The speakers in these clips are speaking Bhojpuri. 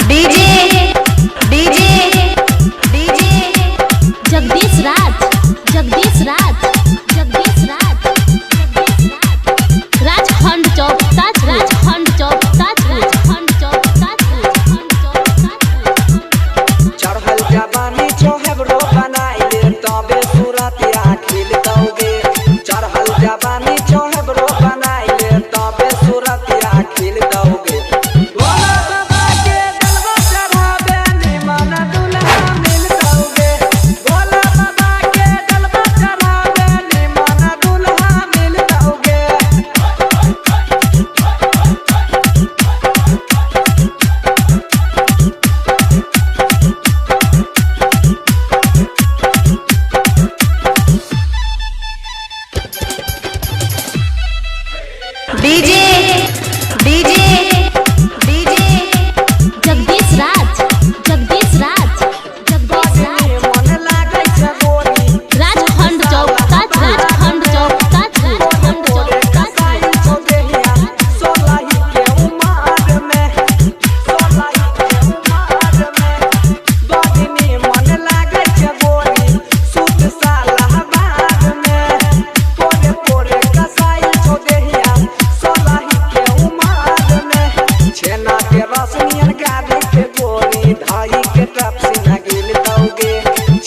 DJ DJ DJ Jagdish Raj Jagdish Raj Jagdish Raj Rajkhand Chowk Taj Rajkhand Chowk Taj Rajkhand Chowk Taj Rajkhand चौक चढ़ल जवानी चोहबरो बनाइले तबे सूरत आखिल दोगे चढ़ल जवानी चोहबरो बनाइले तबे सूरत आखिल दोगे भोला बाबा के जलवा चढ़ावे निमन दुल्हा मिल दोगे भोला बाबा के जलवा चढ़ावे निमन दुल्हा मिल दोगे DJ DJ DJ Jagdish Raj Jagdish Raj Jagdish राज मन लागै छै गोरी राजखंड चौक ताज राजखंड चौक ताज राजखंड चौक ताज सोलाही के उमार में बदनी मन लागै छै गोरी सूट सालाबाद में पोरे पोरे कसाई छो देहिया सोलाही के उमार में छेना के रसनियन गाड़ी के गोरी धाई के टपसी न गिल दोगे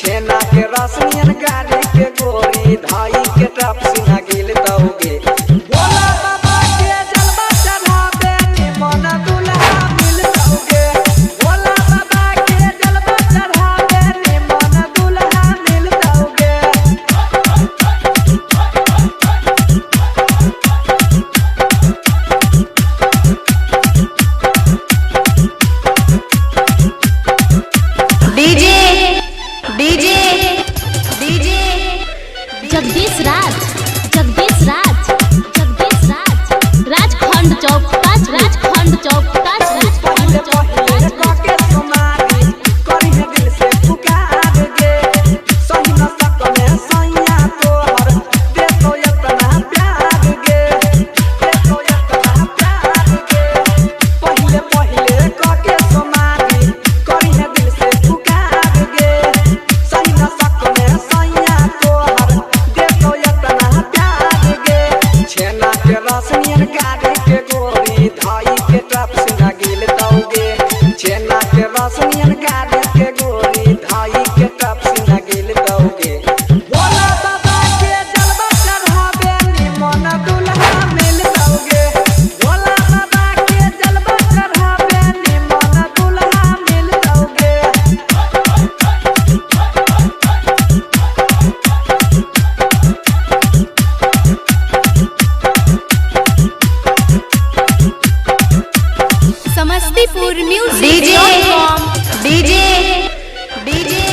छेना के रसनियन गाड़ी के गोरी धाई के टपसी न गिल दोगे भोला बाबा के जलवा चढ़ावे निमन दुल्हा मिल दोगे भोला बाबा के जलवा चढ़ावे निमन दुल्हा मिल दोगे DJ DJ DJ Jagdish Raj Jagdish Raj Jagdish Raj Rajkhand Chowk Taj Rajkhand Chowk Taj Rajkhand चौक पहिले काके समारी करिहे दिल से पुकार गे सही न सकने सैया तोहर दे तो इतना प्यार गे दे तो इतना प्यार गे पहिले पहिले काके समारी करिहे दिल से पुकार गे सही न सकने सैया तोहर दे तो इतना प्यार गे छेना के रसनियन गाड़ी के गोरी धाई के टप से न गिल दोगे छेना के रसनियन गाड़ी के गोरी धाई के टप से न गिल दोगे भोला बाबा के जलवा चढ़ावे निमन दुल्हा मिल दोगे भोला बाबा के जलवा चढ़ावे निमन दुल्हा मिल दोगे Samastipur music DJ DJ DJ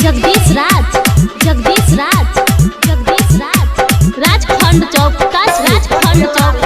Jagdish Raj Jagdish Raj Jagdish Raj Rajkhand Chowk Taj Rajkhand चौक